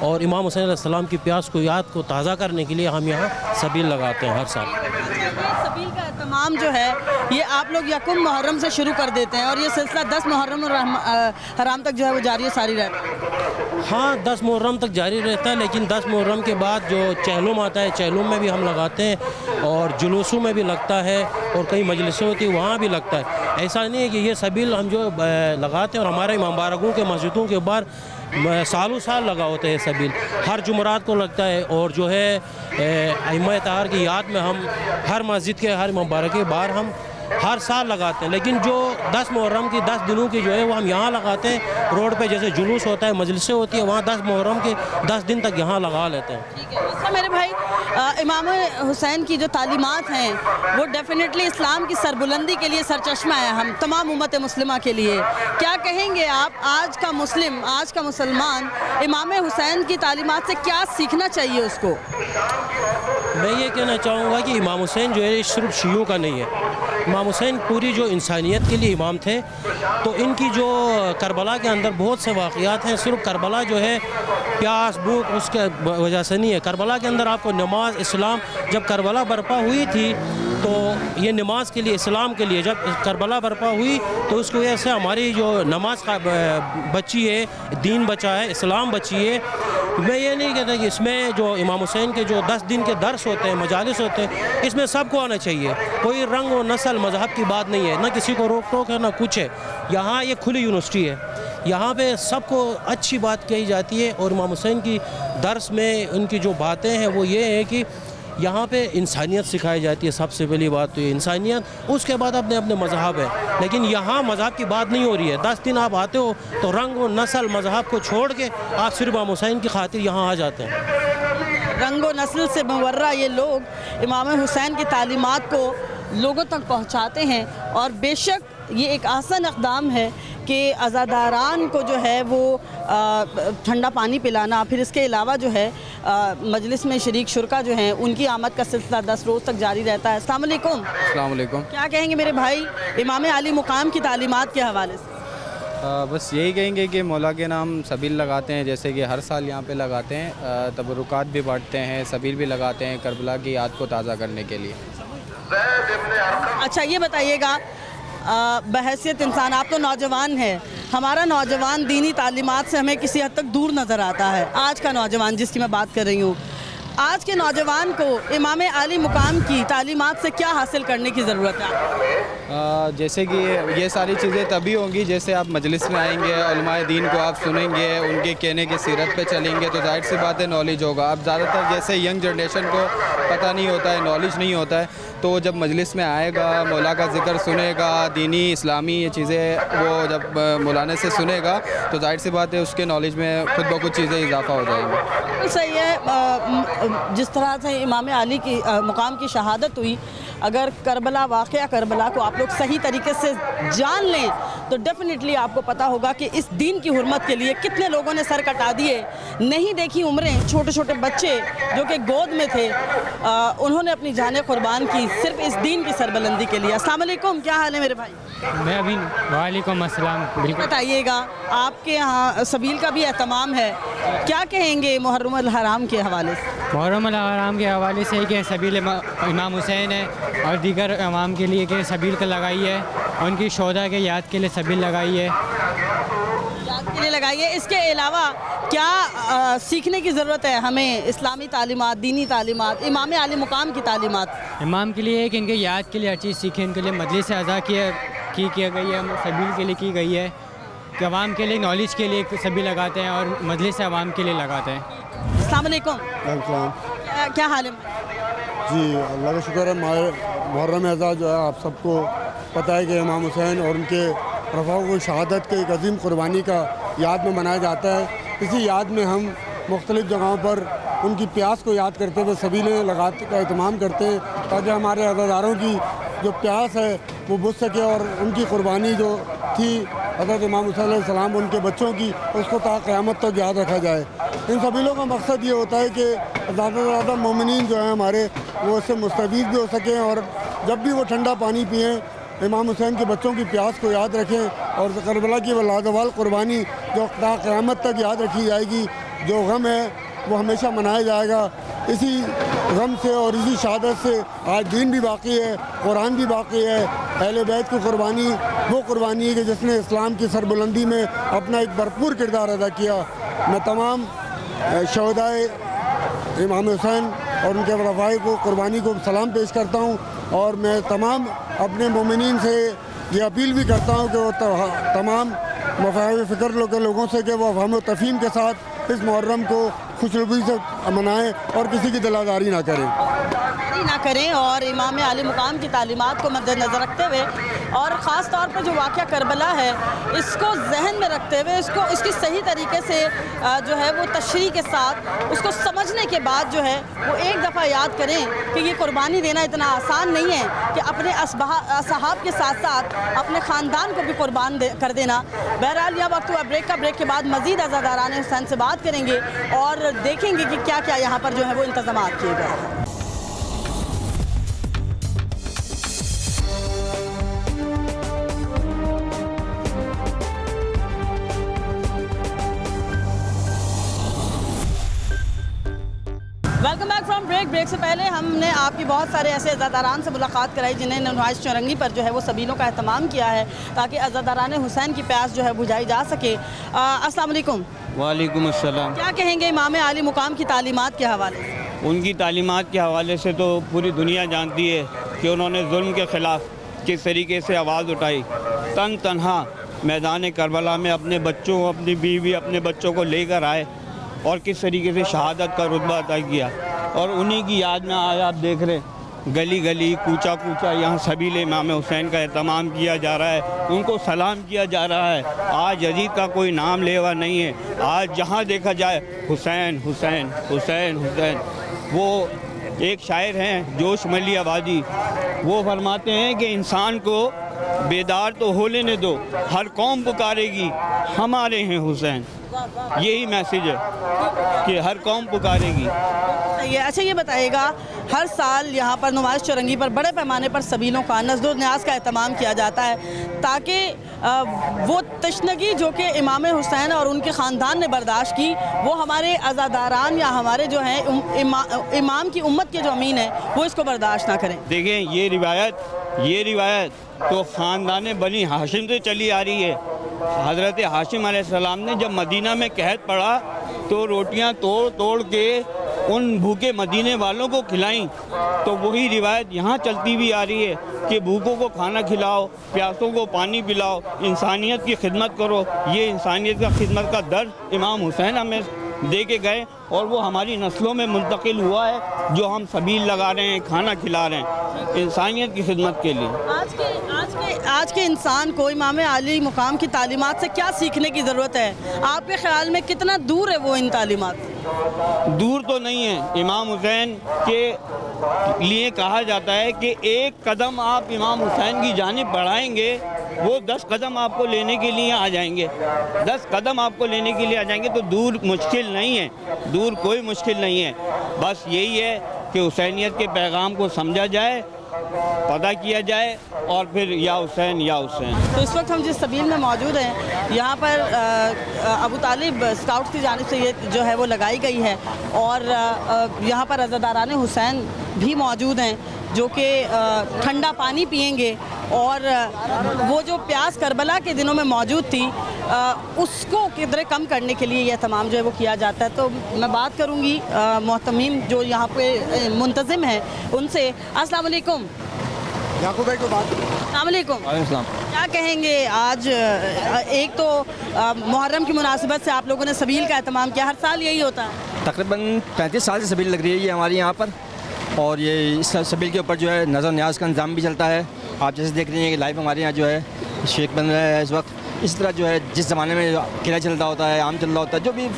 اور امام حسین علیہ السلام کی پیاس کو یاد کو تازہ کرنے کے لیے ہم یہاں سبیل لگاتے ہیں ہر سال۔ سبیل کا اہتمام جو ہے یہ آپ لوگ یکم محرم سے شروع کر دیتے ہیں اور یہ سلسلہ 10 محرم اور حرام تک جو ہے وہ جاری و ساری رہتا ہے؟ ہاں 10 محرم تک جاری رہتا ہے، لیکن 10 محرم کے بعد جو چہلم آتا ہے چہلم میں بھی ہم لگاتے ہیں اور جلوسوں میں بھی لگتا ہے اور کئی مجلسیں ہوتی ہیں وہاں بھی لگتا ہے۔ ایسا نہیں ہے کہ یہ سبیل ہم جو لگاتے ہیں اور ہمارے امام بارگاہوں کے مسجدوں کے باہر سالوں سال لگا ہوتا ہے سبیل، ہر جمعرات کو لگتا ہے اور جو ہے ائمہ اطہار کی یاد میں ہم ہر مسجد کے ہر امام بارگاہ کے باہر ہم ہر سال لگاتے ہیں، لیکن جو 10 محرم کی 10 دنوں کی جو ہے وہ ہم یہاں لگاتے ہیں روڈ پہ، جیسے جلوس ہوتا ہے مجلسیں ہوتی ہیں وہاں 10 محرم کے 10 دن تک یہاں لگا لیتے ہیں۔ ٹھیک ہے اچھا میرے بھائی، امام حسین کی جو تعلیمات ہیں وہ ڈیفینیٹلی اسلام کی سربلندی کے لیے سرچشمہ ہے ہم تمام امت مسلمہ کے لیے، کیا کہیں گے آپ آج کا مسلم، آج کا مسلمان امام حسین کی تعلیمات سے کیا سیکھنا چاہیے اس کو؟ میں یہ کہنا چاہوں گا کہ امام حسین جو ہے صرف شیعوں کا نہیں ہے، امام حسین پوری جو انسانیت کے لیے امام تھے، تو ان کی جو کربلا کے اندر بہت سے واقعات ہیں، صرف کربلا جو ہے پیاس بھوک اس کے وجہ سے نہیں ہے، کربلا کے اندر آپ کو نماز اسلام، جب کربلا برپا ہوئی تھی تو یہ نماز کے لیے اسلام کے لیے جب کربلا برپا ہوئی تو اس کی وجہ سے ہماری جو نماز بچی ہے، دین بچا ہے، اسلام بچی ہے۔ میں یہ نہیں کہتا کہ اس میں جو امام حسین کے جو 10 دن کے درس ہوتے ہیں، مجالس ہوتے ہیں، اس میں سب کو آنا چاہیے، کوئی رنگ و نسل مذہب کی بات نہیں ہے، نہ کسی کو روک ٹوک ہے نہ کچھ ہے، یہاں یہ کھلی یونیورسٹی ہے، یہاں پہ سب کو اچھی بات کہی جاتی ہے اور امام حسین کی درس میں ان کی جو باتیں ہیں وہ یہ ہے کہ یہاں پہ انسانیت سکھائی جاتی ہے، سب سے پہلی بات تو یہ انسانیت، اس کے بعد اپنے اپنے مذہب ہے، لیکن یہاں مذہب کی بات نہیں ہو رہی ہے۔ 10 دن آپ آتے ہو تو رنگ و نسل مذہب کو چھوڑ کے آپ صرف امام حسین کی خاطر یہاں آ جاتے ہیں۔ رنگ و نسل سے مورع یہ لوگ امام حسین کی تعلیمات کو لوگوں تک پہنچاتے ہیں اور بے شک یہ ایک آسان اقدام ہے کہ عزاداران کو جو ہے وہ ٹھنڈا پانی پلانا، پھر اس کے علاوہ جو ہے مجلس میں شریک شرکا جو ہیں ان کی آمد کا سلسلہ 10 روز تک جاری رہتا ہے۔ السلام علیکم۔ السلام علیکم۔ کیا کہیں گے میرے بھائی امام علی مقام کی تعلیمات کے حوالے سے؟ بس یہی کہیں گے کہ مولا کے نام سبیل لگاتے ہیں، جیسے کہ ہر سال یہاں پہ لگاتے ہیں، تبرکات بھی بانٹتے ہیں، سبیل بھی لگاتے ہیں کربلا کی یاد کو تازہ کرنے کے لیے۔ اچھا یہ بتائیے گا بحیثیت انسان، آپ تو نوجوان ہیں، ہمارا نوجوان دینی تعلیمات سے ہمیں کسی حد تک دور نظر آتا ہے، آج کا نوجوان جس کی میں بات کر رہی ہوں، آج کے نوجوان کو امام علی مقام کی تعلیمات سے کیا حاصل کرنے کی ضرورت ہے؟ جیسے کہ یہ ساری چیزیں تبھی ہوں گی جیسے آپ مجلس میں آئیں گے، علماء دین کو آپ سنیں گے، ان کے کہنے کی سیرت پہ چلیں گے تو ظاہر سی بات ہے نالج ہوگا۔ اب زیادہ تر جیسے ینگ جنریشن کو پتہ نہیں ہوتا ہے، نالج نہیں ہوتا ہے، تو جب مجلس میں آئے گا، مولا کا ذکر سنے گا، دینی اسلامی یہ چیزیں وہ جب مولانا سے سنے گا تو ظاہر سی بات ہے اس کے نالج میں خود بخود چیزیں اضافہ ہو جائیں گی۔ بالکل صحیح ہے، جس طرح سے امام علی کی مقام کی شہادت ہوئی، اگر کربلا، واقعہ کربلا کو آپ لوگ صحیح طریقے سے جان لیں تو ڈیفینیٹلی آپ کو پتہ ہوگا کہ اس دین کی حرمت کے لیے کتنے لوگوں نے سر کٹا دیے، نہیں دیکھی عمریں، چھوٹے چھوٹے بچے جو کہ گود میں تھے، انہوں نے اپنی جانیں قربان کی صرف اس دین کی سربلندی کے لیے۔ السلام علیکم، کیا حال ہے میرے بھائی؟ میں ابھی وعلیکم السلام۔ بالکل بتائیے گا، آپ کے یہاں سبیل کا بھی اہتمام ہے، کیا کہیں گے محرم الحرام کے حوالے سے؟ محرم الحرام کے حوالے سے کہ سبیل امام حسین ہے اور دیگر عوام کے لیے کہ سبیل کا لگائی ہے، ان کی شہداء کے یاد کے لیے سبیل لگائی ہے، یاد کے لیے لگائی ہے۔ اس کے علاوہ کیا سیکھنے کی ضرورت ہے ہمیں؟ اسلامی تعلیمات، دینی تعلیمات، امام علی مقام کی تعلیمات امام کے لیے کہ ان کے یاد کے لیے ہر چیز سیکھیں، ان کے لیے مجلس سے اعضا کیا گئی ہے، سبیل کے لیے کی گئی ہے کہ عوام کے لیے نالج کے لیے سبیل لگاتے ہیں اور مجلس سے عوام کے لیے لگاتے ہیں۔ السلام علیکم، کیا حال ہے؟ جی اللہ کا شکر ہے۔ محرم اعزاز جو ہے آپ سب کو پتہ ہے کہ امام حسین اور ان کے رفاع و شہادت کے ایک عظیم قربانی کا یاد میں منایا جاتا ہے۔ اسی یاد میں ہم مختلف جگہوں پر ان کی پیاس کو یاد کرتے ہوئے سبیلیں لگاتے کا اہتمام کرتے ہیں تاکہ ہمارے عزاداروں کی جو پیاس ہے وہ بجھ سکے اور ان کی قربانی جو تھی حضرت امام حسین علیہ السلام ان کے بچوں کی، اس کو تا قیامت تک یاد رکھا جائے۔ ان سبیلوں کا مقصد یہ ہوتا ہے کہ زیادہ سے زیادہ مومنین جو ہیں ہمارے وہ اس سے مستفید بھی ہو سکیں اور جب بھی وہ ٹھنڈا پانی پئیں امام حسین کے بچوں کی پیاس کو یاد رکھیں اور کربلا کی لازوال قربانی جو تا قیامت تک یاد رکھی جائے گی جو غم ہے وہ ہمیشہ منایا جائے گا. اسی غم سے اور اسی شہادت سے آج دین بھی باقی ہے, قرآن بھی باقی ہے. اہل بیت کی قربانی وہ قربانی ہے کہ جس نے اسلام کی سربلندی میں اپنا ایک بھرپور کردار ادا کیا. میں تمام شہدائے امام حسین اور ان کے رفائی کو قربانی کو سلام پیش کرتا ہوں, اور میں تمام اپنے مومنین سے یہ اپیل بھی کرتا ہوں کہ وہ تمام مفاہیم فکر لوگوں سے کہ وہ ہم و تفہیم کے ساتھ اس محرم کو خوشنودی سے منائیں اور کسی کی دل آزاری نہ کریں. اور امام عالی مقام کی تعلیمات کو مد نظر رکھتے ہوئے اور خاص طور پر جو واقعہ کربلا ہے اس کو ذہن میں رکھتے ہوئے اس کی صحیح طریقے سے جو ہے وہ تشریح کے ساتھ اس کو سمجھنے کے بعد جو ہے وہ ایک دفعہ یاد کریں کہ یہ قربانی دینا اتنا آسان نہیں ہے کہ اپنے اصحاب کے ساتھ ساتھ اپنے خاندان کو بھی قربان کر دینا. بہرحال یہ وقت ہوا بریک کا. بریک کے بعد مزید عزاداران حسین سے بات کریں گے اور دیکھیں گے کہ کیا کیا یہاں پر جو ہے وہ انتظامات کیے گئے ہیں. ویلکم بیک فرام بریک سے پہلے ہم نے آپ کی بہت سارے ایسے عزاداران سے ملاقات کرائی جنہیں نمائش چورنگی پر جو ہے وہ سبیلوں کا اہتمام کیا ہے تاکہ عزاداران حسین کی پیاس جو ہے بجھائی جا سکے. السلام علیکم. وعلیکم السلام. کیا کہیں گے امام عالی مقام کی تعلیمات کے حوالے سے؟ ان کی تعلیمات کے حوالے سے تو پوری دنیا جانتی ہے کہ انہوں نے ظلم کے خلاف کس طریقے سے آواز اٹھائی. تنہا میدان کربلا میں اپنے بچوں, اپنی بیوی, اپنے بچوں کو لے کر آئے اور کس طریقے سے شہادت کا رتبہ عطا کیا. اور انہی کی یاد میں آج آپ دیکھ رہے گلی گلی کوچا کوچا یہاں سبیل امام حسین کا اہتمام کیا جا رہا ہے, ان کو سلام کیا جا رہا ہے. آج یزید کا کوئی نام لیوا نہیں ہے. آج جہاں دیکھا جائے حسین حسین حسین حسین. وہ ایک شاعر ہیں جوش ملی آبادی, وہ فرماتے ہیں کہ انسان کو بیدار تو ہو لینے دو, ہر قوم پکارے گی ہمارے ہیں حسین. یہی میسیج ہے کہ ہر قوم پکارے گی. اچھا یہ بتائیے گا, ہر سال یہاں پر نمائش چورنگی پر بڑے پیمانے پر سبیلوں کا نذر و نیاز کا اہتمام کیا جاتا ہے تاکہ وہ تشنگی جو کہ امام حسین اور ان کے خاندان نے برداشت کی وہ ہمارے عزاداران یا ہمارے جو ہیں امام کی امت کے جو امین ہیں وہ اس کو برداشت نہ کریں. دیکھیں یہ روایت تو خاندان بنی ہاشم سے چلی آ رہی ہے. حضرت ہاشم علیہ السلام نے جب مدینہ میں قحط پڑا تو روٹیاں توڑ کے ان بھوکے مدینے والوں کو کھلائیں. تو وہی روایت یہاں چلتی بھی آ رہی ہے کہ بھوکوں کو کھانا کھلاؤ, پیاسوں کو پانی پلاؤ, انسانیت کی خدمت کرو. یہ انسانیت کا خدمت کا درس امام حسین ہمیں دے کے گئے اور وہ ہماری نسلوں میں منتقل ہوا ہے جو ہم سبیل لگا رہے ہیں, کھانا کھلا رہے ہیں انسانیت کی خدمت کے لیے. آج کے انسان کو امام عالی مقام کی تعلیمات سے کیا سیکھنے کی ضرورت ہے؟ آپ کے خیال میں کتنا دور ہے وہ ان تعلیمات؟ دور تو نہیں ہے. امام حسین کے لیے کہا جاتا ہے کہ ایک قدم آپ امام حسین کی جانب بڑھائیں گے وہ 10 قدم آپ کو لینے کے لیے آ جائیں گے. 10 قدم آپ کو لینے کے لیے آ جائیں گے. تو دور مشکل نہیں ہے, دور کوئی مشکل نہیں ہے. بس یہی ہے کہ حسینیت کے پیغام کو سمجھا جائے, پتہ کیا جائے اور پھر یا حسین یا حسین. تو اس وقت ہم جس سبیل میں موجود ہیں یہاں پر ابو طالب اسکاؤٹس کی جانب سے یہ جو ہے وہ لگائی گئی ہے اور یہاں پر عزاداران حسین بھی موجود ہیں جو کہ ٹھنڈا پانی پئیں گے اور وہ جو پیاس کربلا کے دنوں میں موجود تھی اس کو قدرے کم کرنے کے لیے یہ تمام جو ہے وہ کیا جاتا ہے. تو میں بات کروں گی محتمین جو یہاں پہ منتظم ہیں ان سے. السلام علیکم. یعقوب بھائی کو بات. السلام علیکم. وعلیکم السلام. کیا کہیں گے, آج ایک تو محرم کی مناسبت سے آپ لوگوں نے سبیل کا اہتمام کیا, ہر سال یہی ہوتا ہے؟ تقریباً 35 سال سے سبیل لگ رہی ہے یہ ہمارے یہاں پر, اور یہ اس سبیل کے اوپر جو ہے نظر نیاز کا انتظام بھی چلتا ہے. آپ جیسے دیکھ رہے ہیں کہ لائیو ہمارے یہاں جو ہے شیک بن رہا ہے اس وقت. اس طرح جو ہے جس زمانے میں قلعہ چل رہا ہوتا ہے, آم چل رہا ہوتا ہے, جو بھی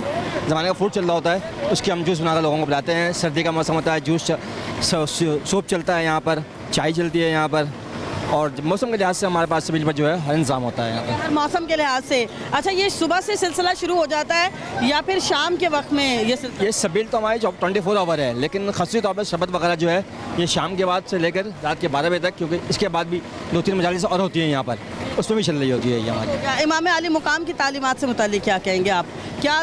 زمانے کا فروٹ چل رہا ہوتا ہے اس کی ہم جوس بنا کر لوگوں کو پلاتے ہیں. سردی کا موسم ہوتا ہے, جوس سوپ چلتا ہے یہاں پر, چائے چلتی ہے یہاں پر, اور موسم کے لحاظ سے ہمارے پاس سبیل پر جو ہے ہر انتظام ہوتا ہے یہاں پر. موسم کے لحاظ سے اچھا, یہ صبح سے سلسلہ شروع ہو جاتا ہے یا پھر شام کے وقت میں یہ سلسلہ؟ یہ سبیل تو ہماری 24 آور ہے, لیکن خصوصی طور پر شربت وغیرہ جو ہے یہ شام کے بعد سے لے کر رات کے 12 بجے تک, کیونکہ اس کے بعد بھی 2-3 مجالس اور ہوتی ہیں یہاں پر, اس میں بھی چل رہی ہوتی ہے یہ ہماری. امام علی مقام کی تعلیمات سے متعلق کیا کہیں گے آپ؟ کیا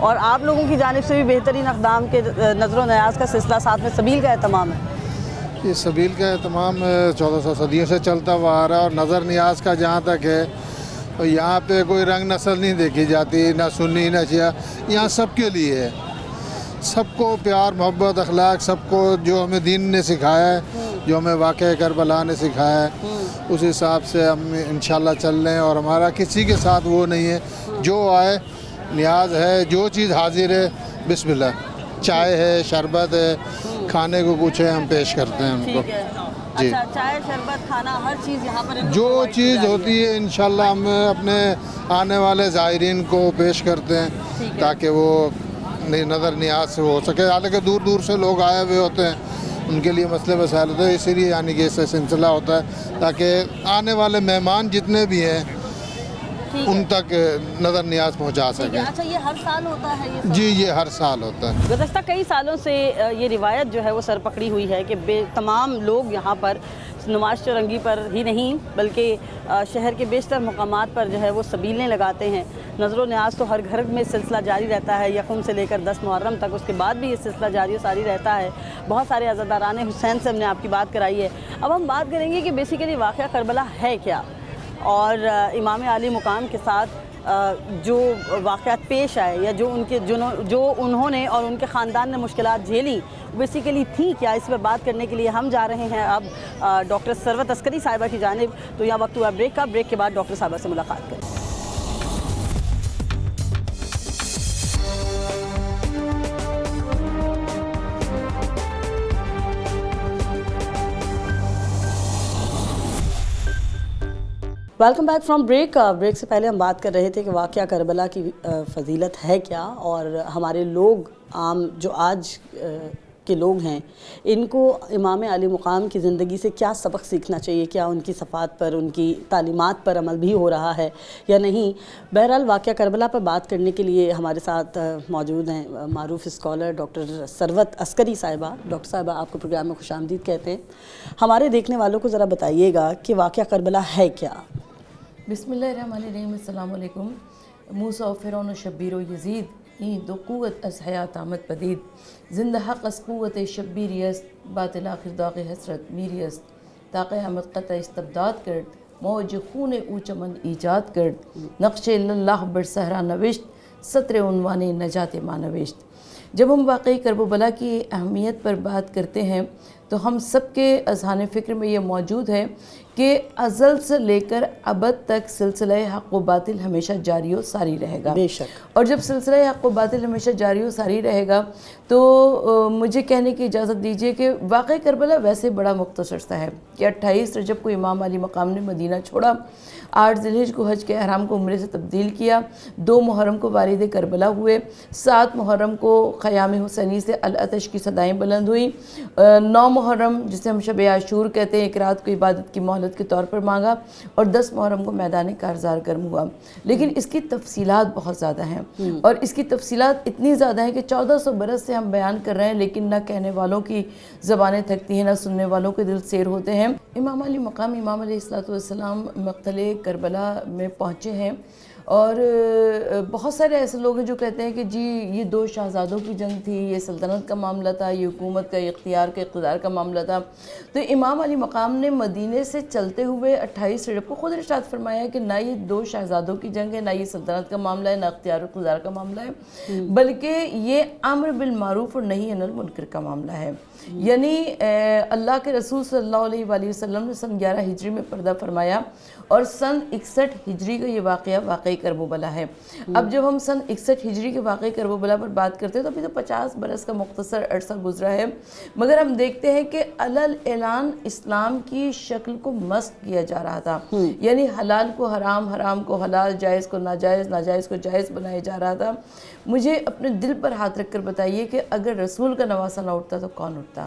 اور آپ لوگوں کی جانب سے بھی بہترین اقدام کے نظر و نیاز کا سلسلہ، ساتھ میں سبیل کا اہتمام ہے۔ یہ سبیل کا اہتمام 1400 صدیوں سے چلتا ہوا آ رہا ہے، اور نظر نیاز کا جہاں تک ہے تو یہاں پہ کوئی رنگ نسل نہیں دیکھی جاتی، نہ سنی نہ شیعہ، یہاں سب کے لیے ہے، سب کو پیار محبت اخلاق، سب کو جو ہمیں دین نے سکھایا ہے، جو ہمیں واقعہ کربلا نے سکھایا ہے، اس حساب سے ہم انشاءاللہ چل رہے ہیں، اور ہمارا کسی کے ساتھ وہ نہیں ہے، جو آئے نیاز ہے، جو چیز حاضر ہے بسم اللہ، چائے ہے، شربت ہے، کھانے کو کچھ ہے، ہم پیش کرتے ہیں ہم کو۔ جی، اچھا، چائے شربت کھانا ہر چیز یہاں پر جو چیز ہوتی ہے انشاءاللہ ہم اپنے آنے والے زائرین کو پیش کرتے ہیں تاکہ وہ نظر نیاز سے ہو سکے، حالانکہ دور دور سے لوگ آئے ہوئے ہوتے ہیں، ان کے لیے مسئلے مسائل ہوتے ہیں، اسی لیے یعنی کہ اس سے سلسلہ ہوتا ہے تاکہ آنے والے مہمان جتنے بھی ہیں ان تک نظر نیاز پہنچا سکیں۔ اچھا، یہ ہر سال ہوتا ہے یہ؟ جی، یہ ہر سال ہوتا ہے۔ گزشتہ کئی سالوں سے یہ روایت جو ہے وہ سر پکڑی ہوئی ہے کہ تمام لوگ یہاں پر نماز چورنگی پر ہی نہیں بلکہ شہر کے بیشتر مقامات پر جو ہے وہ سبیلیں لگاتے ہیں۔ نظر و نیاز تو ہر گھر میں سلسلہ جاری رہتا ہے، یکم سے لے کر 10 محرم تک، اس کے بعد بھی یہ سلسلہ جاری و ساری رہتا ہے۔ بہت سارے عزاداران حسین سے ہم نے آپ کی بات کرائی ہے۔ اب ہم بات کریں گے کہ بیسیکلی واقعہ کربلا ہے کیا، اور امام عالی مقام کے ساتھ جو واقعات پیش آئے یا جو انہوں نے اور ان کے خاندان نے مشکلات جھیلی بیسیکلی تھیں کیا، اس پہ بات کرنے کے لیے ہم جا رہے ہیں اب ڈاکٹر ثروت عسکری صاحبہ کی جانب۔ تو یہاں وقت ہوا بریک کا، بریک کے بعد ڈاکٹر صاحبہ سے ملاقات کریں۔ Welcome back from break. Break سے پہلے ہم بات کر رہے تھے کہ واقعہ کربلا کی فضیلت ہے کیا، اور ہمارے لوگ عام جو آج کے لوگ ہیں ان کو امام علی مقام کی زندگی سے کیا سبق سیکھنا چاہیے، کیا ان کی صفات پر، ان کی تعلیمات پر عمل بھی ہو رہا ہے یا نہیں۔ بہرحال واقعہ کربلا پر بات کرنے کے لیے ہمارے ساتھ موجود ہیں معروف اسکالر ڈاکٹر ثروت عسکری صاحبہ۔ ڈاکٹر صاحبہ، آپ کو پروگرام میں خوش آمدید کہتے ہیں۔ ہمارے دیکھنے والوں کو ذرا بتائیے گا کہ واقعہ کربلا ہے کیا۔ بسم اللہ الرحمن الرحیم، السلام علیکم۔ موسیٰ و فرعون و شبیر و یزید، این دو قوت از حیات آمد پدید، زندہ حق از قوت شبیری است، باطل آخر داغ حسرت میری است، تا قیامت قطع استبداد کرد، موج خون او چمن ایجاد کرد، نقش اللہ بر صحرا نوشت، سطر عنوان نجات ماں نوشت۔ جب ہم واقعی کرب و بلا کی اہمیت پر بات کرتے ہیں تو ہم سب کے اذہان فکر میں یہ موجود ہے کہ ازل سے لے کر ابد تک سلسلہ حق و باطل ہمیشہ جاری و ساری رہے گا۔ بے شک۔ اور جب سلسلہ حق و باطل ہمیشہ جاری و ساری رہے گا تو مجھے کہنے کی اجازت دیجیے کہ واقعہ کربلا ویسے بڑا مختصر سا ہے کہ 28 رجب کو امام علی مقام نے مدینہ چھوڑا، 8 ذی الحجہ کو حج کے احرام کو عمرے سے تبدیل کیا، 2 محرم کو وارد کربلا ہوئے، 7 محرم کو خیام حسینی سے العطش کی صدائیں بلند ہوئیں، 9 محرم جسے ہم شب عاشور کہتے ہیں ایک رات کو عبادت کی مہلت کے طور پر مانگا، اور 10 محرم کو میدان کارزار گرم ہوا۔ لیکن اس کی تفصیلات بہت زیادہ ہیں، اور اس کی تفصیلات اتنی زیادہ ہیں کہ 1400 برس سے ہم بیان کر رہے ہیں، لیکن نہ کہنے والوں کی زبانیں تھکتی ہیں، نہ سننے والوں کے دل سیر ہوتے ہیں۔ امام علی مقام امام علیہ السلام مقتل کربلا میں پہنچے ہیں، اور بہت سارے ایسے لوگ ہیں جو کہتے ہیں کہ جی یہ 2 شہزادوں کی جنگ تھی، یہ سلطنت کا معاملہ تھا، یہ حکومت کا اختیار کا اقتدار کا معاملہ تھا۔ تو امام علی مقام نے مدینے سے چلتے ہوئے 28 رجب کو خود ارشاد فرمایا کہ نہ یہ 2 شہزادوں کی جنگ ہے، نہ یہ سلطنت کا معاملہ ہے، نہ اختیار و اقتدار کا معاملہ ہے، بلکہ یہ امر بالمعروف اور نہی عن المنکر کا معاملہ ہے۔ یعنی اللہ کے رسول صلی اللہ علیہ وآلہ وسلم نے سن 11 ہجری میں پردہ فرمایا، اور سن 61 ہجری کا یہ واقعہ واقعی کرب و بلا ہے۔ اب جب ہم سن 61 ہجری کے واقعی کرب و بلا پر بات کرتے ہیں تو ابھی تو 50 برس کا مختصر عرصہ گزرا ہے، مگر ہم دیکھتے ہیں کہ علل اعلان اسلام کی شکل کو مسخ کیا جا رہا تھا، یعنی حلال کو حرام، حرام کو حلال، جائز کو ناجائز، ناجائز کو جائز بنایا جا رہا تھا۔ مجھے اپنے دل پر ہاتھ رکھ کر بتائیے کہ اگر رسول کا نواسہ نہ اٹھتا تو کون اٹھتا؟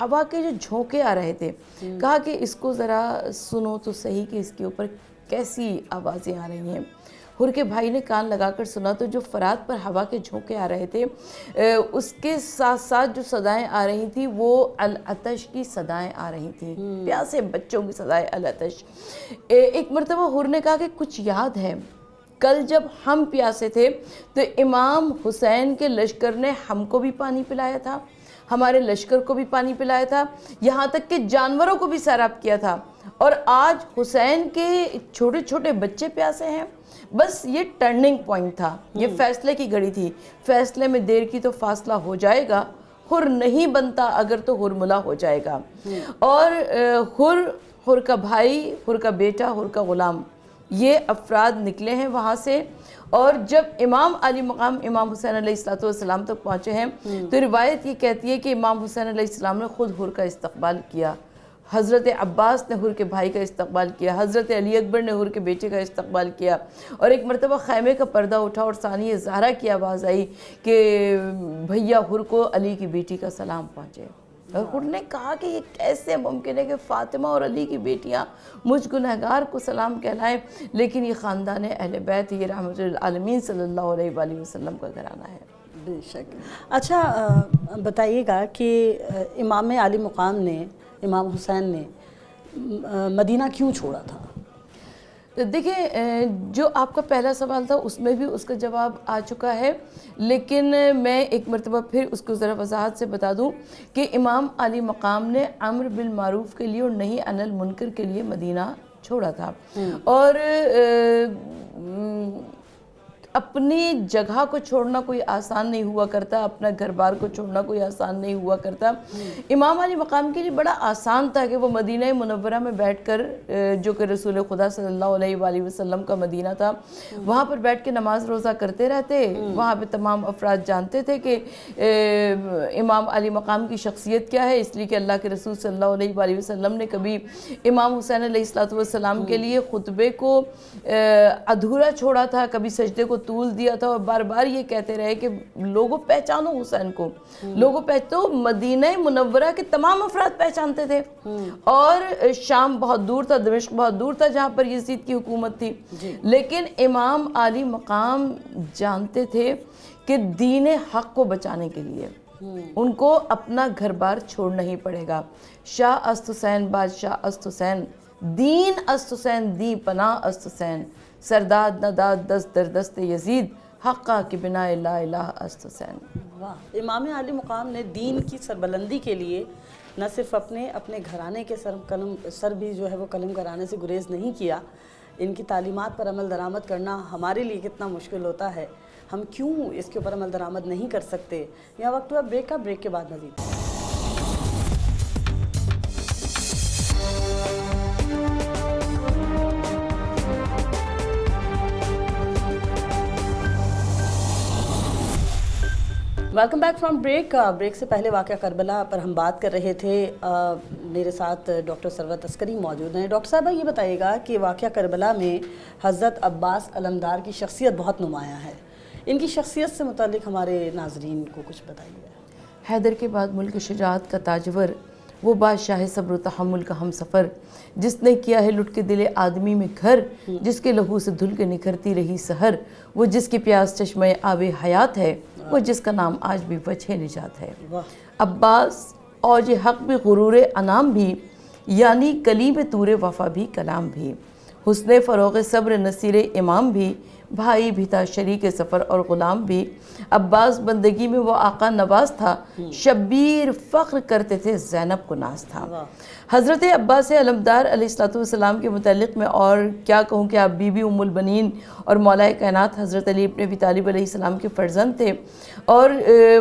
ہوا کے جو جھونکے آ رہے تھے، کہا کہ اس کو ذرا سنو تو صحیح کہ اس کے اوپر کیسی آوازیں آ رہی ہیں۔ حر کے بھائی نے کان لگا کر سنا تو جو فرات پر ہوا کے جھونکے آ رہے تھے اس کے ساتھ ساتھ جو صدائیں آ رہی تھیں وہ العطش کی صدائیں آ رہی تھیں، پیاسے بچوں کی صدائیں العطش۔ ایک مرتبہ حر نے کہا کہ کچھ یاد ہے، کل جب ہم پیاسے تھے تو امام حسین کے لشکر نے ہم کو بھی پانی پلایا تھا، ہمارے لشکر کو بھی پانی پلایا تھا، یہاں تک کہ جانوروں کو بھی سیراب کیا تھا، اور آج حسین کے چھوٹے چھوٹے بچے پیاسے ہیں۔ بس یہ ٹرننگ پوائنٹ تھا، یہ فیصلے کی گھڑی تھی، فیصلے میں دیر کی تو فاصلہ ہو جائے گا، حر نہیں بنتا اگر تو حر ملا ہو جائے گا۔ اور حر کا بھائی، حر کا بیٹا، حر کا غلام، یہ افراد نکلے ہیں وہاں سے، اور جب امام علی مقام امام حسین علیہ السلام تک پہنچے ہیں تو روایت یہ کہتی ہے کہ امام حسین علیہ السلام نے خود حر کا استقبال کیا، حضرت عباس نے حر کے بھائی کا استقبال کیا، حضرت علی اکبر نے حر کے بیٹے کا استقبال کیا، اور ایک مرتبہ خیمے کا پردہ اٹھا اور ثانیہ زہرا کی آواز آئی کہ بھیا حر کو علی کی بیٹی کا سلام پہنچے۔ اور حر نے کہا کہ یہ کیسے ممکن ہے کہ فاطمہ اور علی کی بیٹیاں مجھ گنہگار کو سلام کہلائیں، لیکن یہ خاندان اہل بیت، یہ رحمت للعالمین صلی اللہ علیہ وآلہ وسلم کا گھرانہ ہے۔ بے شک۔ اچھا بتائیے گا کہ امام علی مقام نے، امام حسین نے مدینہ کیوں چھوڑا تھا؟ دیکھیں، جو آپ کا پہلا سوال تھا اس میں بھی اس کا جواب آ چکا ہے، لیکن میں ایک مرتبہ پھر اس کو ذرا وضاحت سے بتا دوں کہ امام علی مقام نے امر بالمعروف کے لیے اور نہی عن المنکر کے لیے مدینہ چھوڑا تھا، اور اپنی جگہ کو چھوڑنا کوئی آسان نہیں ہوا کرتا، اپنا گھر بار کو چھوڑنا کوئی آسان نہیں ہوا کرتا۔ امام علی مقام کے لیے بڑا آسان تھا کہ وہ مدینہ منورہ میں بیٹھ کر، جو کہ رسول خدا صلی اللہ علیہ وآلہ وسلم کا مدینہ تھا، وہاں پر بیٹھ کے نماز روزہ کرتے رہتے۔ وہاں پہ تمام افراد جانتے تھے کہ امام علی مقام کی شخصیت کیا ہے، اس لیے کہ اللہ کے رسول صلی اللہ علیہ وآلہ وسلم نے کبھی امام حسین علیہ السلام کے لیے خطبے کو ادھورا چھوڑا تھا، کبھی سجدے کو طول دیا تھا، اور بار بار یہ کہتے رہے کہ لوگوں پہچانو حسین کو، لوگوں تو مدینہ منورہ کے تمام افراد پہچانتے تھے، اور شام بہت دور تھا، دمشق بہت دور تھا جہاں پر یزید کی حکومت تھی، لیکن امام علی مقام جانتے تھے کہ دین حق کو بچانے کے لیے ان کو اپنا گھر بار چھوڑنا ہی پڑے گا۔ شاہ است حسین، بادشاہ است حسین، دین است حسین، دی پناہ است حسین، سرداد نداد دست در دست یزید، حقا کی بنا لا الہ است حسین۔ واہ، امام علی مقام نے دین کی سربلندی کے لیے نہ صرف اپنے گھرانے کے سر بھی جو ہے وہ قلم کرانے سے گریز نہیں کیا، ان کی تعلیمات پر عمل درآمد کرنا ہمارے لیے کتنا مشکل ہوتا ہے، ہم کیوں اس کے اوپر عمل درآمد نہیں کر سکتے؟ یہاں وقت ہوا بریک کا، بریک کے بعد مزید۔ Welcome back from break. Break سے پہلے واقعہ کربلا پر ہم بات کر رہے تھے، میرے ساتھ ڈاکٹر ثروت عسکری موجود ہیں۔ ڈاکٹر صاحبہ یہ بتائیے گا کہ واقعہ کربلا میں حضرت عباس علمدار کی شخصیت بہت نمایاں ہے، ان کی شخصیت سے متعلق ہمارے ناظرین کو کچھ بتائیے۔ حیدر کے بعد ملک شجاعت کا تاجور، وہ بادشاہ صبر و تحمل کا ہم سفر، جس نے کیا ہے لٹ کے دل آدمی میں گھر، جس کے لہو سے دھل کے نکھرتی رہی سحر، وہ جس کی پیاس چشمہ آب حیات ہے، وہ جس کا نام آج بھی وجہ نجات ہے۔ عباس اوج حق بھی، غرور انام بھی، یعنی کلیم طور وفا بھی، کلام بھی، حسن فروغ صبر نصیر امام بھی، بھائی بھی تھا شریک سفر اور غلام بھی۔ عباس بندگی میں وہ آقا نواز تھا، شبیر فخر کرتے تھے زینب کو ناز تھا۔ حضرت عباس علمدار علیہ السلام کے متعلق میں اور کیا کہوں کہ آپ بی بی ام البنین اور مولا کائنات حضرت علی ابن ابی طالب علیہ السلام کے فرزند تھے، اور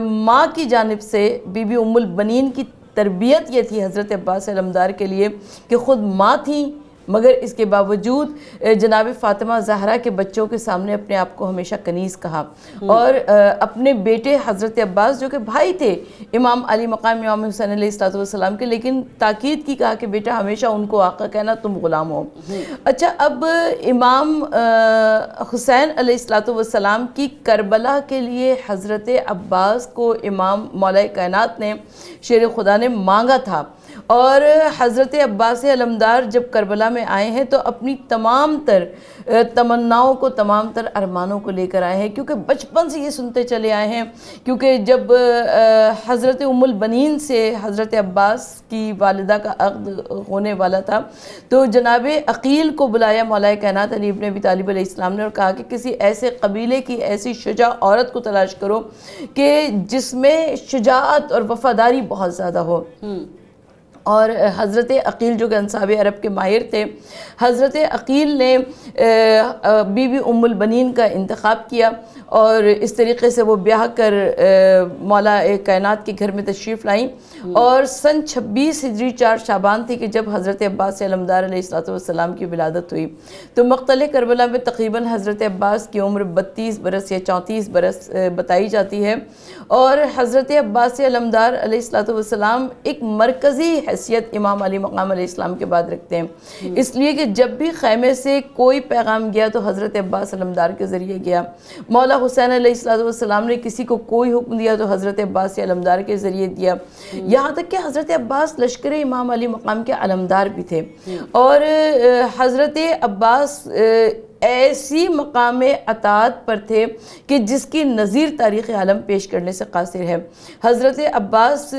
ماں کی جانب سے بی بی ام البنین کی تربیت یہ تھی حضرت عباس علمدار کے لیے کہ خود ماں تھیں، مگر اس کے باوجود جناب فاطمہ زہرا کے بچوں کے سامنے اپنے آپ کو ہمیشہ کنیز کہا، اور اپنے بیٹے حضرت عباس جو کہ بھائی تھے امام علی مقام امام حسین علیہ السلام کے، لیکن تاکید کی کہا کہ بیٹا ہمیشہ ان کو آقا کہنا، تم غلام ہو۔ اچھا، اب امام حسین علیہ السلام کی کربلا کے لیے حضرت عباس کو امام مولا کائنات نے، شیر خدا نے مانگا تھا، اور حضرت عباس علمدار جب کربلا میں آئے ہیں تو اپنی تمام تر تمناؤں کو، تمام تر ارمانوں کو لے کر آئے ہیں، کیونکہ بچپن سے یہ سنتے چلے آئے ہیں، کیونکہ جب حضرت ام البنین سے حضرت عباس کی والدہ کا عقد ہونے والا تھا تو جناب عقیل کو بلایا مولا کائنات علی ابن ابی طالب علیہ السلام نے، اور کہا کہ کسی ایسے قبیلے کی ایسی شجاع عورت کو تلاش کرو کہ جس میں شجاعت اور وفاداری بہت زیادہ ہو۔ اور حضرت عقیل جو کہ انصاب عرب کے ماہر تھے، حضرت عقیل نے بی بی ام البنین کا انتخاب کیا، اور اس طریقے سے وہ بیاہ کر مولا کائنات کے گھر میں تشریف لائیں، اور سن 26 ہجری 4 شعبان تھی کہ جب حضرت عباس علمدار علیہ السلام کی ولادت ہوئی۔ تو مقتل کربلا میں تقریباً حضرت عباس کی عمر 32 برس یا 34 برس بتائی جاتی ہے، اور حضرت عباس علمدار علیہ السلام ایک مرکزی حیثیت امام علی مقام علیہ السلام کے بعد رکھتے ہیں، اس لیے کہ جب بھی خیمے سے کوئی پیغام گیا تو حضرت عباس علمدار کے ذریعے گیا، مولا حسین علیہ السلام نے کسی کو کوئی حکم دیا تو حضرت عباس علمدار کے ذریعے دیا، یہاں تک کہ حضرت عباس لشکر امام علی مقام کے علمدار بھی تھے، اور حضرت عباس ایسی مقام اطاعت پر تھے کہ جس کی نظیر تاریخ عالم پیش کرنے سے قاصر ہے۔ حضرت عباس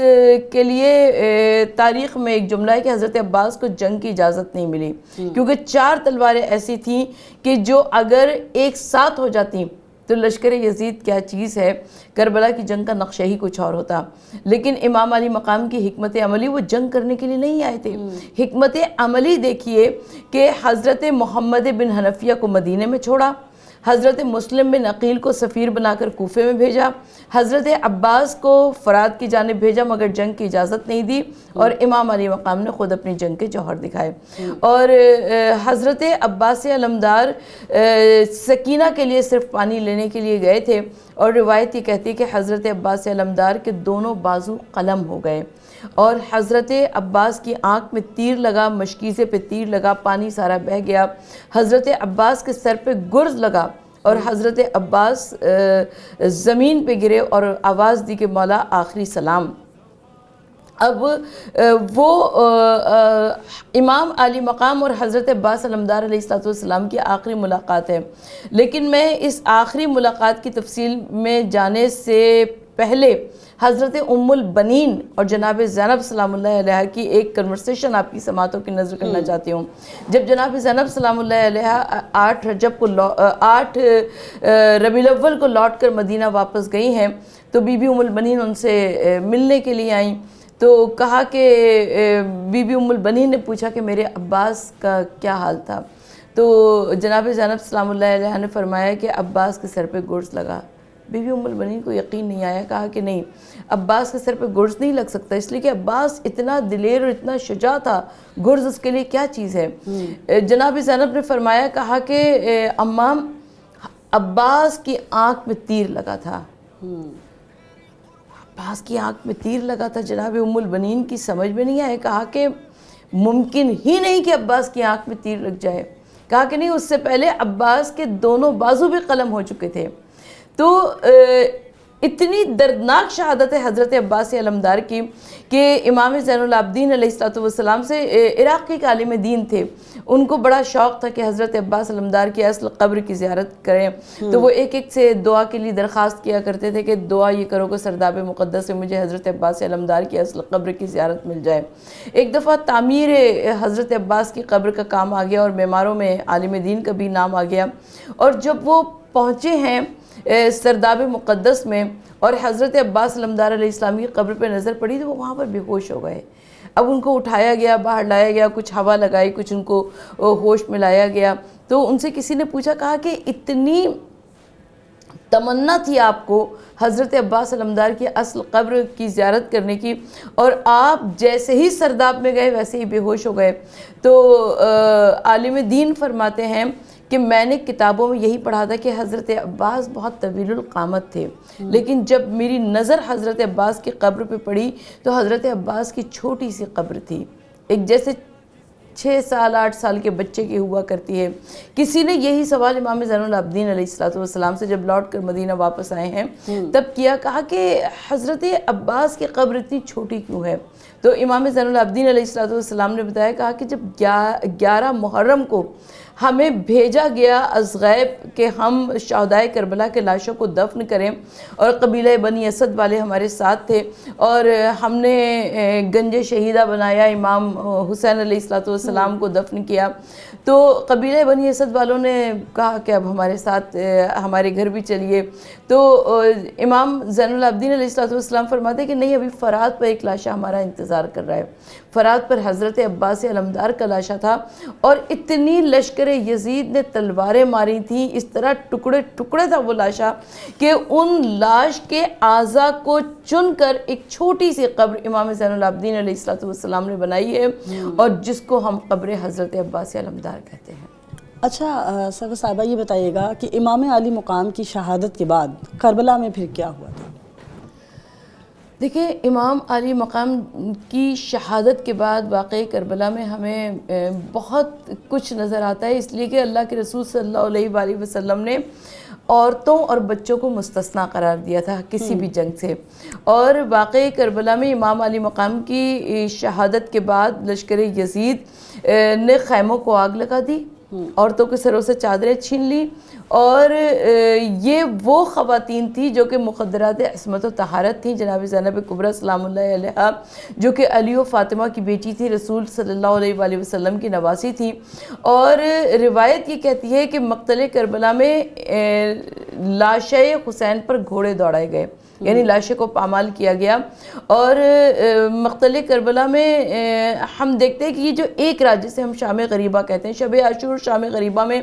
کے لیے تاریخ میں ایک جملہ ہے کہ حضرت عباس کو جنگ کی اجازت نہیں ملی، کیونکہ 4 تلواریں ایسی تھیں کہ جو اگر ایک ساتھ ہو جاتی تو لشکر یزید کیا چیز ہے، کربلا کی جنگ کا نقشہ ہی کچھ اور ہوتا۔ لیکن امام علی مقام کی حکمت عملی، وہ جنگ کرنے کے لیے نہیں آئے تھے، حکمت عملی دیکھیے کہ حضرت محمد بن حنفیہ کو مدینے میں چھوڑا، حضرت مسلم بن عقیل کو سفیر بنا کر کوفے میں بھیجا، حضرت عباس کو فرات کی جانب بھیجا مگر جنگ کی اجازت نہیں دی، اور امام علی مقام نے خود اپنی جنگ کے جوہر دکھائے۔ اور حضرت عباس علمدار سکینہ کے لیے صرف پانی لینے کے لیے گئے تھے، اور روایت یہ کہتی ہے کہ حضرت عباس علمدار کے دونوں بازو قلم ہو گئے، اور حضرت عباس کی آنکھ میں تیر لگا، مشکیزے پہ تیر لگا، پانی سارا بہہ گیا، حضرت عباس کے سر پہ گرز لگا، اور حضرت عباس زمین پہ گرے اور آواز دی کہ مولا آخری سلام۔ اب وہ امام علی مقام اور حضرت عباس علمدار علیہ السلام کی آخری ملاقات ہے، لیکن میں اس آخری ملاقات کی تفصیل میں جانے سے پہلے حضرت ام البنین اور جناب زینب سلام اللہ علیہ کی ایک کنورسیشن آپ کی سماعتوں کی نظر کرنا چاہتی ہوں۔ جب جناب زینب سلام اللہ علیہ 8 ربیع الاول کو لوٹ کر مدینہ واپس گئی ہیں تو بی بی ام البنین ان سے ملنے کے لیے آئیں، تو کہا کہ بی بی ام البنین نے پوچھا کہ میرے عباس کا کیا حال تھا، تو جناب زینب سلام اللہ علیہ نے فرمایا کہ عباس کے سر پہ گرز لگا۔ بی بی ام البنین کو یقین نہیں آیا، کہا کہ نہیں، عباس کے سر پہ گرز نہیں لگ سکتا، اس لیے کہ عباس اتنا دلیر اور اتنا شجاع تھا، گرز اس کے لیے کیا چیز ہے۔ جناب زینب نے فرمایا، کہا کہ امام عباس کی آنکھ میں تیر لگا تھا، عباس کی آنکھ میں تیر لگا تھا۔ جناب ام البنین کی سمجھ میں نہیں آئے، کہا کہ ممکن ہی نہیں کہ عباس کی آنکھ میں تیر لگ جائے، کہا کہ نہیں، اس سے پہلے عباس کے دونوں بازو بھی قلم ہو چکے تھے۔ تو اتنی دردناک شہادت ہے حضرت عباس علمدار کی کہ امام زین العابدین علیہ السلام سے عراق کے عالم دین تھے، ان کو بڑا شوق تھا کہ حضرت عباس علمدار کی اصل قبر کی زیارت کریں، تو وہ ایک ایک سے دعا کے لیے درخواست کیا کرتے تھے کہ دعا یہ کرو کہ سرداب مقدس سے مجھے حضرت عباس علمدار کی اصل قبر کی زیارت مل جائے۔ ایک دفعہ تعمیر حضرت عباس کی قبر کا کام آ گیا اور معماروں میں عالم دین کا بھی نام آ گیا، اور جب وہ پہنچے ہیں سرداب مقدس میں اور حضرت عباس علمدار علیہ السلام کی قبر پہ نظر پڑی تو وہ وہاں پر بے ہوش ہو گئے۔ اب ان کو اٹھایا گیا، باہر لایا گیا، کچھ ہوا لگائی، کچھ ان کو ہوش میں لایا گیا، تو ان سے کسی نے پوچھا، کہا کہ اتنی تمنا تھی آپ کو حضرت عباس علمدار کی اصل قبر کی زیارت کرنے کی، اور آپ جیسے ہی سرداب میں گئے ویسے ہی بے ہوش ہو گئے. تو عالم دین فرماتے ہیں کہ میں نے کتابوں میں یہی پڑھا تھا کہ حضرت عباس بہت طویل القامت تھے، لیکن جب میری نظر حضرت عباس کی قبر پہ پڑی تو حضرت عباس کی چھوٹی سی قبر تھی، ایک جیسے 6 سال 8 سال کے بچے کی ہوا کرتی ہے. کسی نے یہی سوال امام زین العابدین علیہ السلام سے جب لوٹ کر مدینہ واپس آئے ہیں تب کیا، کہا کہ حضرت عباس کی قبر اتنی چھوٹی کیوں ہے؟ تو امام زین العابدین علیہ السلام نے بتایا، کہا کہ جب 11 محرم کو ہمیں بھیجا گیا از غیب کہ ہم شہدائے کربلا کے لاشوں کو دفن کریں، اور قبیلہ بنی اسد والے ہمارے ساتھ تھے، اور ہم نے گنج شہیدہ بنایا، امام حسین علیہ السلام کو دفن کیا. تو قبیلہ بنی اسد والوں نے کہا کہ اب ہمارے ساتھ ہمارے گھر بھی چلیے. تو امام زین العابدین علیہ السلام فرماتے ہیں کہ نہیں، ابھی فرات پر ایک لاشا ہمارا انتظار کر رہا ہے. فرات پر حضرت عباس علمدار کا لاشا تھا، اور اتنی لشکر یزید نے تلواریں ماری تھیں، اس طرح ٹکڑے ٹکڑے تھا وہ لاشا کہ ان لاش کے اعضاء کو چن کر ایک چھوٹی سی قبر امام زین العابدین علیہ السلام نے بنائی ہے، اور جس کو ہم قبر حضرت عباس علمدار کہتے ہیں. اچھا سرور صاحبہ یہ بتائیے گا کہ امام علی مقام کی شہادت کے بعد کربلا میں پھر کیا ہوا تھا؟ دیکھیں، امام علی مقام کی شہادت کے بعد واقعی کربلا میں ہمیں بہت کچھ نظر آتا ہے، اس لیے کہ اللہ کے رسول صلی اللہ علیہ وآلہ وسلم نے عورتوں اور بچوں کو مستثنیٰ قرار دیا تھا کسی بھی جنگ سے. اور واقعی کربلا میں امام علی مقام کی شہادت کے بعد لشکر یزید نے خیموں کو آگ لگا دی، عورتوں کے سروں سے چادریں چھین لی، اور یہ وہ خواتین تھی جو کہ مقدرات عصمت و طہارت تھیں. جناب زینب کبریٰ سلام اللہ علیہا جو کہ علی و فاطمہ کی بیٹی تھی، رسول صلی اللہ علیہ وآلہ وسلم کی نواسی تھی. اور روایت یہ کہتی ہے کہ مقتل کربلا میں لاشِ حسین پر گھوڑے دوڑائے گئے، یعنی لاشے کو پامال کیا گیا. اور مقتل کربلا میں ہم دیکھتے ہیں کہ یہ جو ایک رات جسے ہم شام غریبہ کہتے ہیں، شب عاشور شام غریبہ میں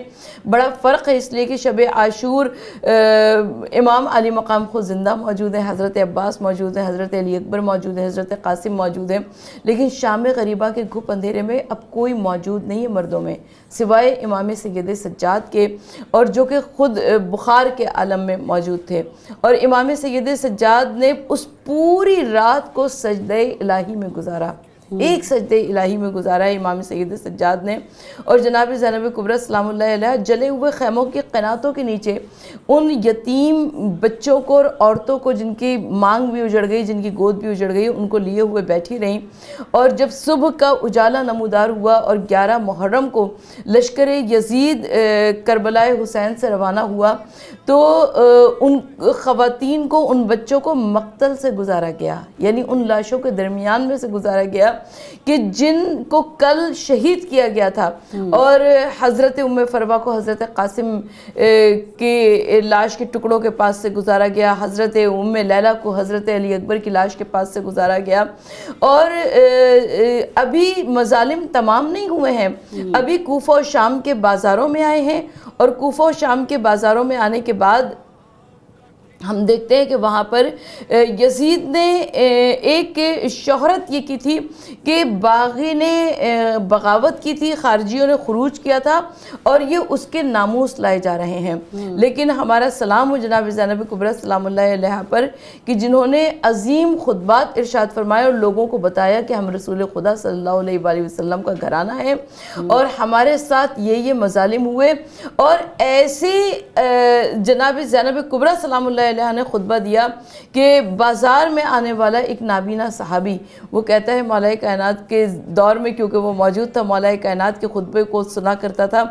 بڑا فرق ہے، اس لیے کہ شب عاشور امام علی مقام خود زندہ موجود ہیں، حضرت عباس موجود ہیں، حضرت علی اکبر موجود ہیں، حضرت قاسم موجود ہیں. لیکن شام غریبہ کے گھپ اندھیرے میں اب کوئی موجود نہیں ہے مردوں میں سوائے امام سید سجاد کے، اور جو کہ خود بخار کے عالم میں موجود تھے. اور امام سید سجاد نے اس پوری رات کو سجدہ الہی میں گزارا، ایک سجدہ الہی میں گزارا ہے امام سید سجاد نے. اور جناب زینب کبریٰ سلام اللہ علیہ جلے ہوئے خیموں کے قناتوں کے نیچے ان یتیم بچوں کو اور عورتوں کو جن کی مانگ بھی اجڑ گئی، جن کی گود بھی اجڑ گئی، ان کو لیے ہوئے بیٹھی رہیں. اور جب صبح کا اجالا نمودار ہوا اور 11 محرم کو لشکر یزید کربلا حسین سے روانہ ہوا تو ان خواتین کو، ان بچوں کو مقتل سے گزارا گیا، یعنی ان لاشوں کے درمیان میں سے گزارا گیا کہ جن کو کل شہید کیا گیا تھا. اور حضرت ام فروہ کو حضرت قاسم کے لاش کے ٹکڑوں کے پاس سے گزارا گیا، حضرت ام لیلہ کو حضرت علی اکبر کی لاش کے پاس سے گزارا گیا. اور ابھی مظالم تمام نہیں ہوئے ہیں، ابھی کوفہ و شام کے بازاروں میں آئے ہیں. اور کوفہ و شام کے بازاروں میں آنے کے بعد ہم دیکھتے ہیں کہ وہاں پر یزید نے ایک شہرت یہ کی تھی کہ باغی نے بغاوت کی تھی، خارجیوں نے خروج کیا تھا، اور یہ اس کے ناموس لائے جا رہے ہیں. لیکن ہمارا سلام ہو جناب زینب کبریٰ سلام اللہ علیہ پر کہ جنہوں نے عظیم خطبات ارشاد فرمائے اور لوگوں کو بتایا کہ ہم رسول خدا صلی اللہ علیہ وآلہ وسلم کا گھرانہ ہے، اور ہمارے ساتھ یہ مظالم ہوئے. اور ایسے جناب زینب کبریٰ سلام اللہ علیہ نے خطبہ دیا کہ بازار میں آنے والا ایک نابینا صحابی، وہ کہتا ہے مولا کائنات کے دور میں، کیونکہ وہ موجود تھا، مولا کائنات کے خطبے کو سنا کرتا تھا،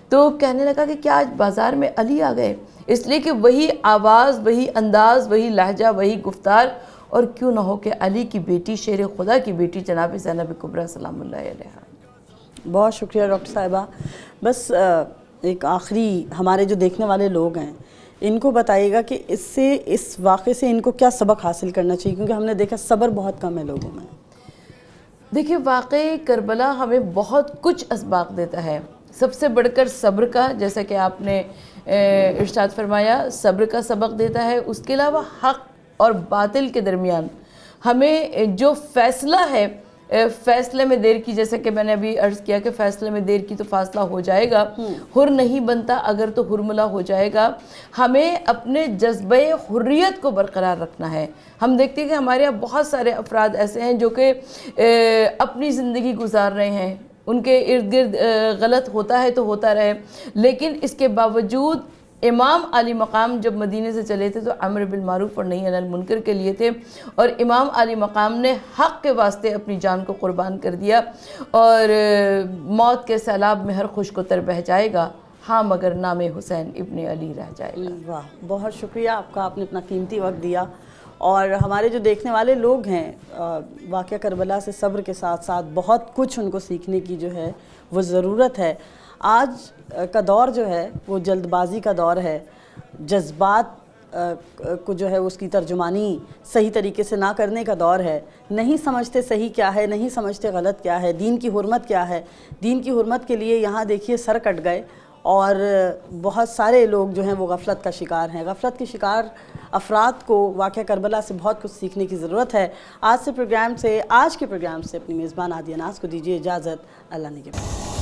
تو کہنے لگا کہ کیا آج بازار میں علی آ گئے؟ اس لیے کہ وہی آواز، وہی انداز، وہی لہجہ، وہی گفتار، اور کیوں نہ ہو کہ علی کی بیٹی، شیر خدا کی بیٹی جناب زینب کبریٰ سلام اللہ علیہ. بہت شکریہ ڈاکٹر صاحبہ. بس ایک آخری ہمارے جو دیکھنے والے لوگ ہیں ان کو بتائیے گا کہ اس واقعے سے ان کو کیا سبق حاصل کرنا چاہیے، کیونکہ ہم نے دیکھا صبر بہت کم ہے لوگوں میں. دیکھیں، واقعی کربلا ہمیں بہت کچھ اسباق دیتا ہے. سب سے بڑھ کر صبر کا، جیسا کہ آپ نے ارشاد فرمایا، صبر کا سبق دیتا ہے۔ اس کے علاوہ حق اور باطل کے درمیان ہمیں جو فیصلہ ہے، فیصلے میں دیر کی، جیسے کہ میں نے ابھی عرض کیا کہ فیصلے میں دیر کی تو فاصلہ ہو جائے گا، حر نہیں بنتا اگر تو حرملا ہو جائے گا۔ ہمیں اپنے جذبہ حریت کو برقرار رکھنا ہے۔ ہم دیکھتے ہیں کہ ہمارے یہاں بہت سارے افراد ایسے ہیں جو کہ اپنی زندگی گزار رہے ہیں، ان کے ارد گرد غلط ہوتا ہے تو ہوتا رہے، لیکن اس کے باوجود امام علی مقام جب مدینے سے چلے تھے تو امر بالمعروف اور نہی عن المنکر کے لیے تھے، اور امام علی مقام نے حق کے واسطے اپنی جان کو قربان کر دیا، اور موت کے سیلاب میں ہر خوش کو تر بہہ جائے گا، ہاں مگر نام حسین ابن علی رہ جائے گا۔ واہ، بہت شکریہ آپ کا، آپ نے اپنا قیمتی وقت دیا، اور ہمارے جو دیکھنے والے لوگ ہیں واقعہ کربلا سے صبر کے ساتھ ساتھ بہت کچھ ان کو سیکھنے کی جو ہے وہ ضرورت ہے۔ آج کا دور جو ہے وہ جلد بازی کا دور ہے، جذبات کو جو ہے اس کی ترجمانی صحیح طریقے سے نہ کرنے کا دور ہے، نہیں سمجھتے صحیح کیا ہے، نہیں سمجھتے غلط کیا ہے، دین کی حرمت کیا ہے۔ دین کی حرمت کے لیے یہاں دیکھیے سر کٹ گئے، اور بہت سارے لوگ جو ہیں وہ غفلت کا شکار ہیں۔ غفلت کے شکار افراد کو واقعہ کربلا سے بہت کچھ سیکھنے کی ضرورت ہے۔ آج کے پروگرام سے اپنی میزبان عادیہ ناز کو دیجیے اجازت، اللہ نگہبان۔